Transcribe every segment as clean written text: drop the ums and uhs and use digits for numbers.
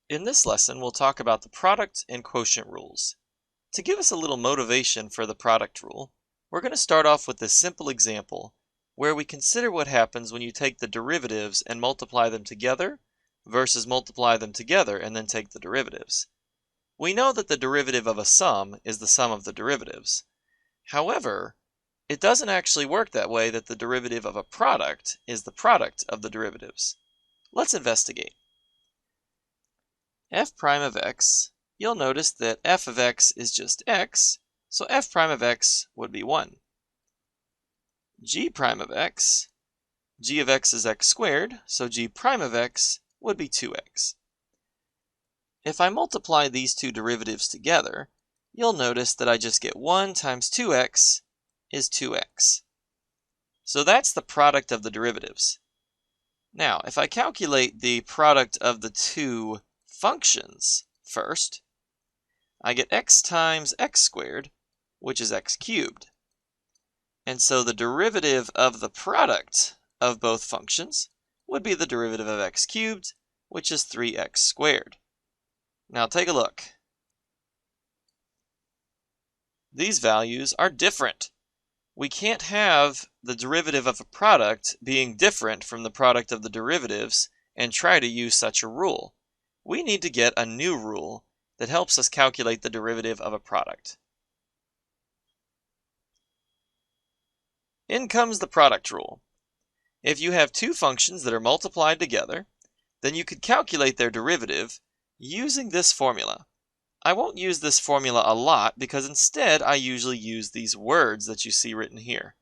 In this lesson, we'll talk about the product and quotient rules. To give us a little motivation for the product rule, we're going to start off with this simple example where we consider what happens when you take the derivatives and multiply them together versus multiply them together and then take the derivatives. We know that the derivative of a sum is the sum of the derivatives. However, it doesn't actually work that way that the derivative of a product is the product of the derivatives. Let's investigate. F prime of x, you'll notice that f of x is just x, so f prime of x would be 1. G prime of x, g of x is x squared, so g prime of x would be 2x. If I multiply these two derivatives together, you'll notice that I just get 1 times 2x is 2x. So that's the product of the derivatives. Now, if I calculate the product of the two functions first, I get x times x squared, which is x cubed. And so the derivative of the product of both functions would be the derivative of x cubed, which is 3x squared. Now take a look. These values are different. We can't have the derivative of a product being different from the product of the derivatives and try to use such a rule. We need to get a new rule that helps us calculate the derivative of a product. In comes the product rule. If you have two functions that are multiplied together, then you could calculate their derivative using this formula. I won't use this formula a lot because instead I usually use these words that you see written here.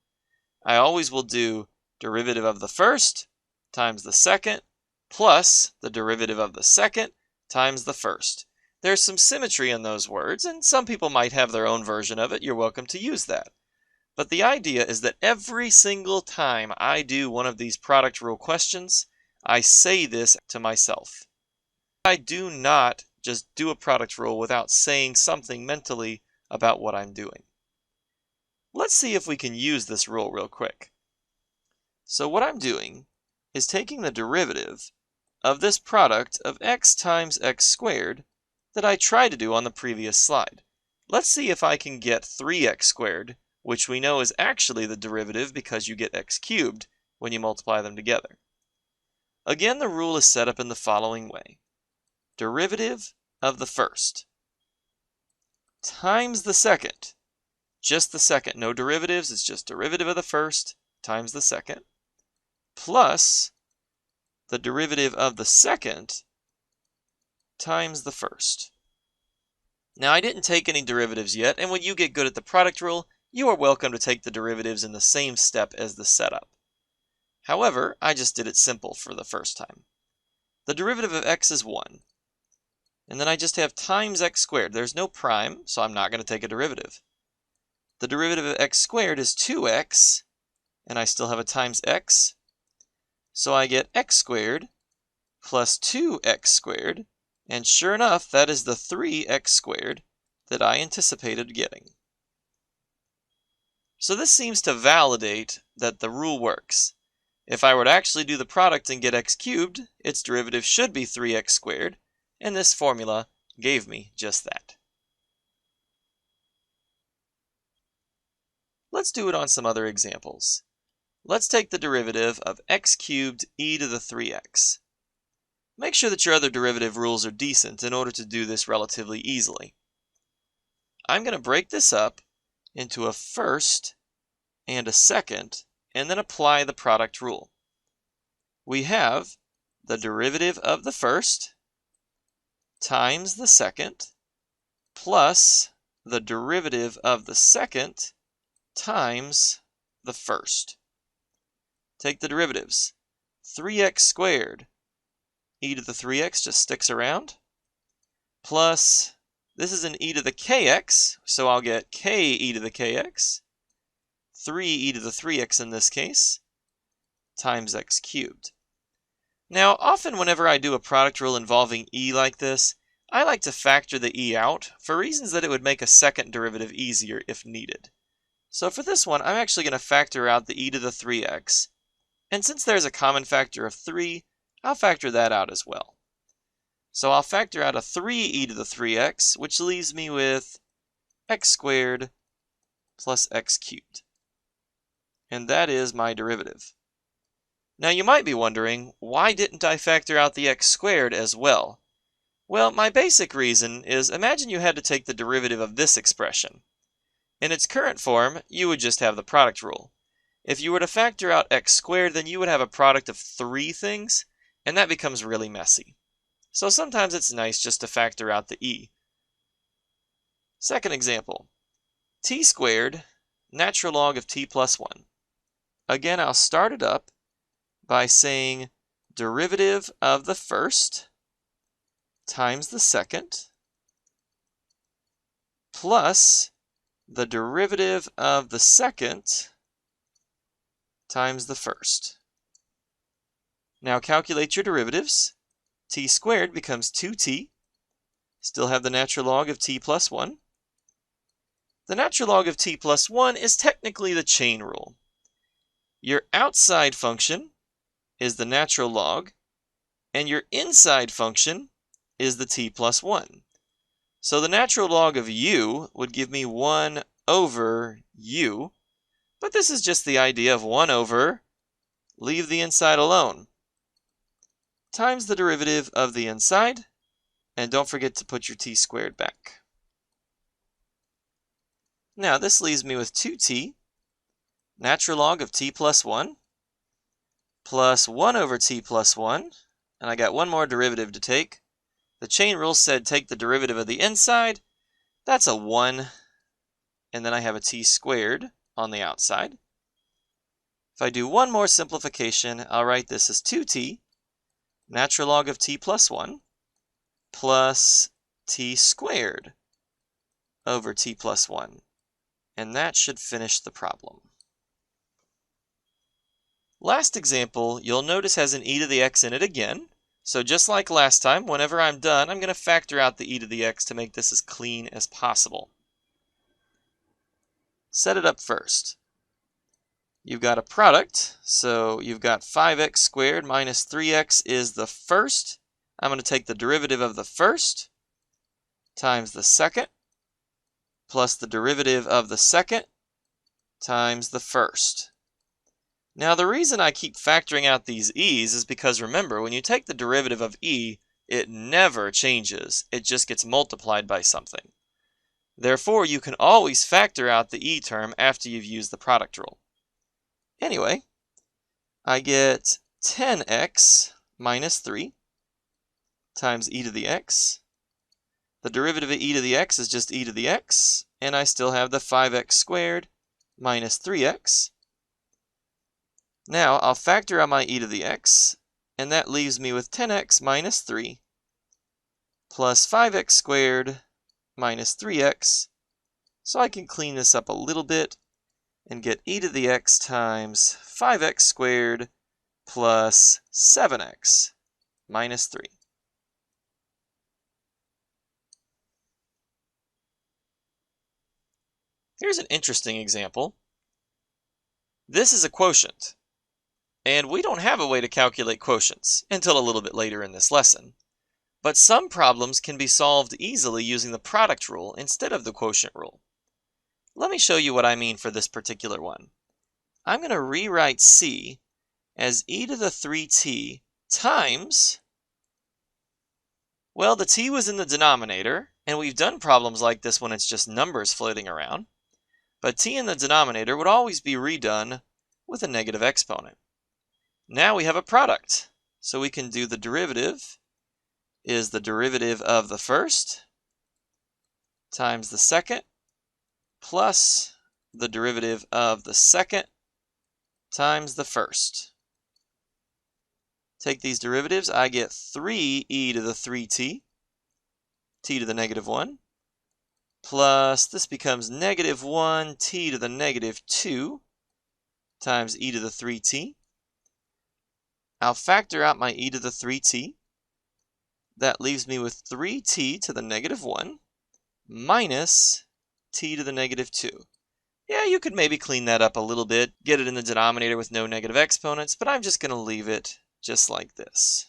I always will do derivative of the first times the second plus the derivative of the second times the first. There's some symmetry in those words, and some people might have their own version of it. You're welcome to use that. But the idea is that every single time I do one of these product rule questions, I say this to myself. I do not just do a product rule without saying something mentally about what I'm doing. Let's see if we can use this rule real quick. So what I'm doing is taking the derivative of this product of x times x squared that I tried to do on the previous slide. Let's see if I can get 3x squared, which we know is actually the derivative because you get x cubed when you multiply them together. Again, the rule is set up in the following way. Derivative of the first times the second, just the second, no derivatives, it's just derivative of the first times the second, plus the derivative of the second times the first. Now, I didn't take any derivatives yet, and when you get good at the product rule, you are welcome to take the derivatives in the same step as the setup. However, I just did it simple for the first time. The derivative of x is 1. And then I just have times x squared. There's no prime, so I'm not going to take a derivative. The derivative of x squared is 2x, and I still have a times x. So I get x squared plus 2x squared, and sure enough, that is the 3x squared that I anticipated getting. So this seems to validate that the rule works. If I were to actually do the product and get x cubed, its derivative should be 3x squared, and this formula gave me just that. Let's do it on some other examples. Let's take the derivative of x cubed e to the 3x. Make sure that your other derivative rules are decent in order to do this relatively easily. I'm going to break this up into a first and a second, and then apply the product rule. We have the derivative of the first times the second plus the derivative of the second times the first. Take the derivatives. 3x squared, e to the 3x just sticks around, plus, this is an e to the kx, so I'll get k e to the kx, 3 e to the 3x in this case, times x cubed. Now, often whenever I do a product rule involving e like this, I like to factor the e out for reasons that it would make a second derivative easier if needed. So for this one, I'm actually going to factor out the e to the 3x. And since there's a common factor of 3, I'll factor that out as well. So I'll factor out a 3e to the 3x, which leaves me with x squared plus x cubed. And that is my derivative. Now you might be wondering, why didn't I factor out the x squared as well? Well, my basic reason is, imagine you had to take the derivative of this expression. In its current form, you would just have the product rule. If you were to factor out x squared, then you would have a product of 3 things, and that becomes really messy. So sometimes it's nice just to factor out the e. Second example, t squared, natural log of t plus 1. Again, I'll start it up by saying derivative of the first times the second plus the derivative of the second times the first. Now calculate your derivatives. T squared becomes 2t. Still have the natural log of t plus 1. The natural log of t plus 1 is technically the chain rule. Your outside function is the natural log, and your inside function is the t plus 1. So the natural log of u would give me 1 over u, but this is just the idea of 1 over, leave the inside alone, times the derivative of the inside, and don't forget to put your t squared back. Now this leaves me with 2t, natural log of t plus 1, plus 1 over t plus 1, and I got one more derivative to take. The chain rule said take the derivative of the inside. That's a 1, and then I have a t squared on the outside. If I do one more simplification, I'll write this as 2t, natural log of t plus 1, plus t squared over t plus 1. And that should finish the problem. Last example, you'll notice has an e to the x in it again. So just like last time, whenever I'm done, I'm going to factor out the e to the x to make this as clean as possible. Set it up first. You've got a product, so you've got 5x squared minus 3x is the first. I'm going to take the derivative of the first times the second plus the derivative of the second times the first. Now the reason I keep factoring out these e's is because remember, when you take the derivative of e, it never changes. It just gets multiplied by something. Therefore, you can always factor out the e term after you've used the product rule. Anyway, I get 10x minus 3 times e to the x. The derivative of e to the x is just e to the x, and I still have the 5x squared minus 3x. Now I'll factor out my e to the x, and that leaves me with 10x minus 3 plus 5x squared minus 3x. So I can clean this up a little bit and get e to the x times 5x squared plus 7x minus 3. Here's an interesting example. This is a quotient, and we don't have a way to calculate quotients until a little bit later in this lesson. But some problems can be solved easily using the product rule instead of the quotient rule. Let me show you what I mean for this particular one. I'm going to rewrite c as e to the 3t times, well, the t was in the denominator, and we've done problems like this when it's just numbers floating around. But t in the denominator would always be redone with a negative exponent. Now we have a product, so we can do the derivative is the derivative of the first times the second plus the derivative of the second times the first. Take these derivatives, I get 3e to the 3t, t to the negative 1, plus this becomes negative 1 t to the negative 2 times e to the 3t. I'll factor out my e to the 3t. That leaves me with 3t to the negative 1 minus t to the negative 2. Yeah, you could maybe clean that up a little bit, get it in the denominator with no negative exponents, but I'm just going to leave it just like this.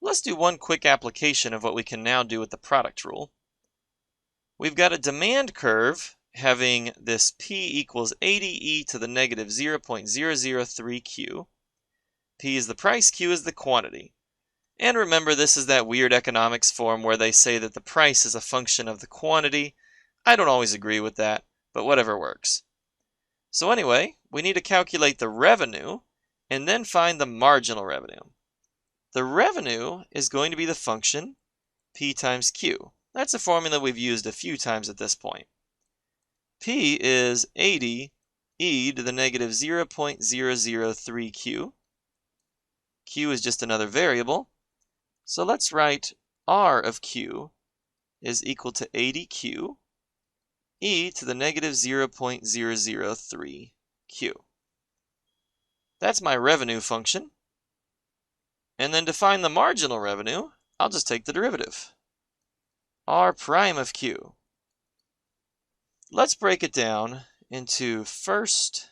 let's do one quick application of what we can now do with the product rule. We've got a demand curve having this P equals 80e to the negative 0.003 Q. P is the price, Q is the quantity. And remember, this is that weird economics form where they say that the price is a function of the quantity. I don't always agree with that, but whatever works. So anyway, we need to calculate the revenue and then find the marginal revenue. The revenue is going to be the function P times Q. That's a formula we've used a few times at this point. P is 80 e to the negative 0.003 Q. Q is just another variable. So let's write R of Q is equal to 80Q e to the negative 0.003 Q. That's my revenue function. And then to find the marginal revenue, I'll just take the derivative. R prime of Q. Let's break it down into first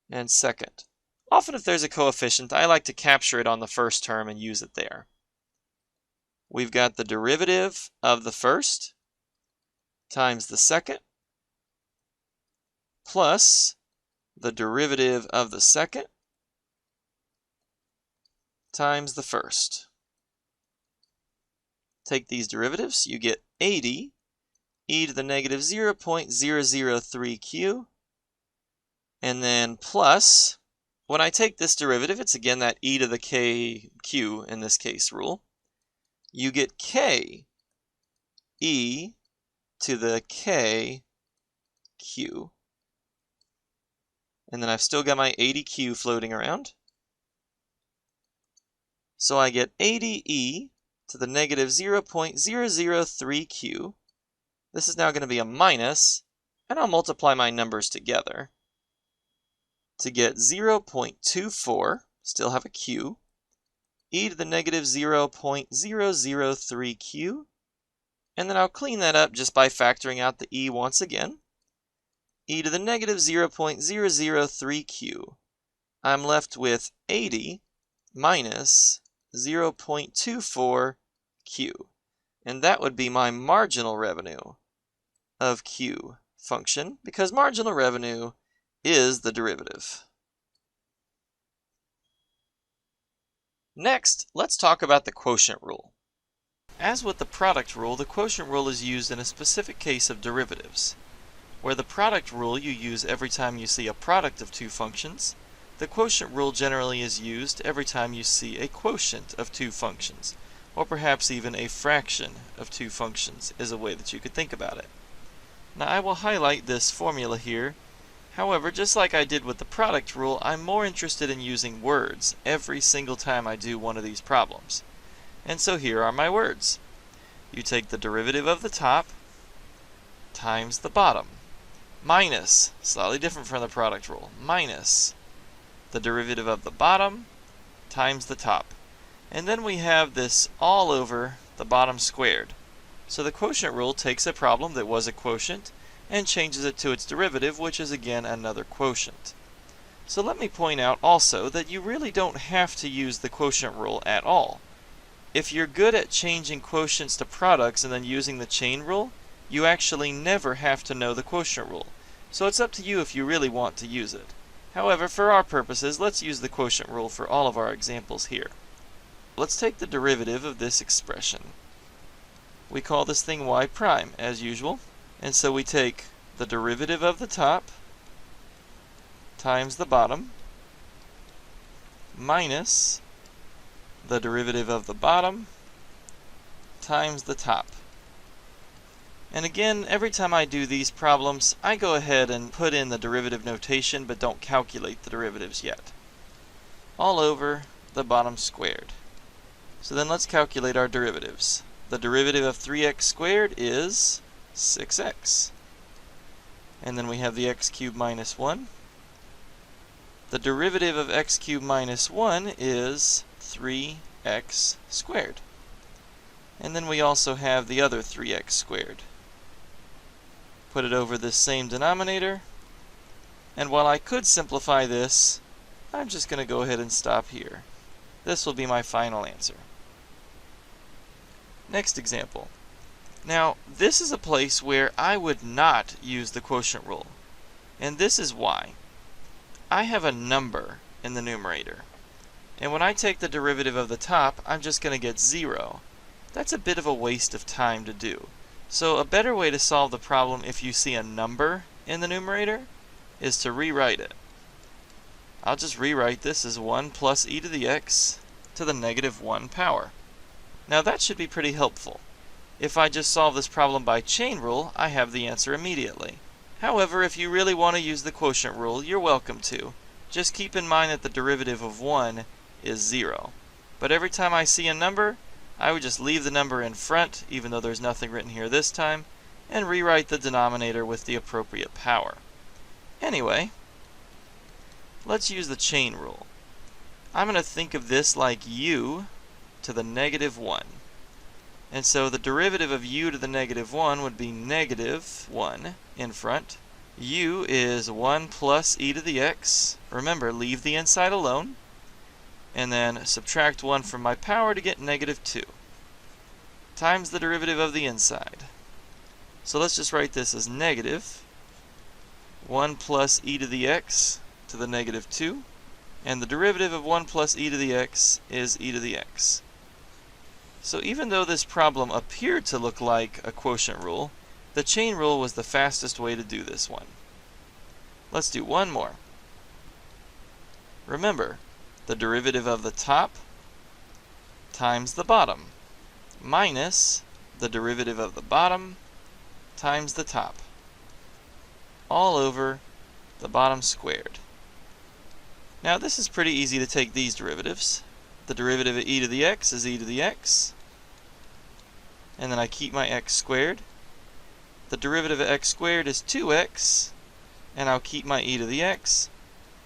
and second. Often if there's a coefficient, I like to capture it on the first term and use it there. We've got the derivative of the first times the second plus the derivative of the second times the first. Take these derivatives, you get 80 e to the negative 0.003 Q, and then plus, when I take this derivative, it's again that e to the k q in this case rule, you get k e to the k q. And then I've still got my 80q floating around. So I get 80e to the negative 0.003 q. This is now going to be a minus, and I'll multiply my numbers together to get 0.24, still have a q, e to the negative 0.003 q, and then I'll clean that up just by factoring out the e once again. E to the negative 0.003 q. I'm left with 80 minus 0.24 q, and that would be my marginal revenue of q function, because marginal revenue is the derivative. Next, let's talk about the quotient rule. As with the product rule, the quotient rule is used in a specific case of derivatives. Where the product rule you use every time you see a product of two functions, the quotient rule generally is used every time you see a quotient of two functions, or perhaps even a fraction of two functions is a way that you could think about it. Now I will highlight this formula here. However, just like I did with the product rule, I'm more interested in using words every single time I do one of these problems. And so here are my words. You take the derivative of the top times the bottom, minus, slightly different from the product rule, minus the derivative of the bottom times the top. And then we have this all over the bottom squared. So the quotient rule takes a problem that was a quotient and changes it to its derivative, which is again another quotient. So let me point out also that you really don't have to use the quotient rule at all. If you're good at changing quotients to products and then using the chain rule, you actually never have to know the quotient rule. So it's up to you if you really want to use it. However, for our purposes, let's use the quotient rule for all of our examples here. Let's take the derivative of this expression. We call this thing y prime, as usual. And so we take the derivative of the top times the bottom minus the derivative of the bottom times the top. And again, every time I do these problems, I go ahead and put in the derivative notation, but don't calculate the derivatives yet. All over the bottom squared. So then let's calculate our derivatives. The derivative of 3x squared is 6x. And then we have the x cubed minus 1. The derivative of x cubed minus 1 is 3x squared. And then we also have the other 3x squared. Put it over this same denominator. And while I could simplify this, I'm just going to go ahead and stop here. This will be my final answer. Next example. Now, this is a place where I would not use the quotient rule, and this is why. I have a number in the numerator, and when I take the derivative of the top, I'm just going to get 0. That's a bit of a waste of time to do. So a better way to solve the problem if you see a number in the numerator is to rewrite it. I'll just rewrite this as 1 plus e to the x to the negative 1 power. Now that should be pretty helpful. If I just solve this problem by chain rule, I have the answer immediately. However, if you really want to use the quotient rule, you're welcome to. Just keep in mind that the derivative of 1 is 0. But every time I see a number, I would just leave the number in front, even though there's nothing written here this time, and rewrite the denominator with the appropriate power. Anyway, let's use the chain rule. I'm going to think of this like u to the negative 1. And so the derivative of u to the negative 1 would be negative 1 in front. U is 1 plus e to the x. Remember, leave the inside alone. And then subtract 1 from my power to get negative 2. Times the derivative of the inside. So let's just write this as negative 1 plus e to the x to the negative 2. And the derivative of 1 plus e to the x is e to the x. So even though this problem appeared to look like a quotient rule, the chain rule was the fastest way to do this one. Let's do one more. Remember, the derivative of the top times the bottom minus the derivative of the bottom times the top, all over the bottom squared. Now this is pretty easy to take these derivatives. The derivative of e to the x is e to the x, and then I keep my x squared. The derivative of x squared is 2x, and I'll keep my e to the x.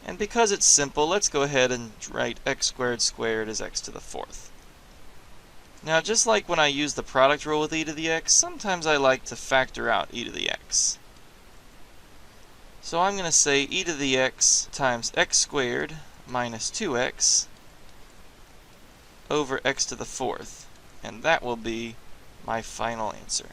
And because it's simple, let's go ahead and write x squared squared as x to the 4th. Now just like when I use the product rule with e to the x, sometimes I like to factor out e to the x. So I'm going to say e to the x times x squared minus 2x over x to the 4th. And that will be my final answer.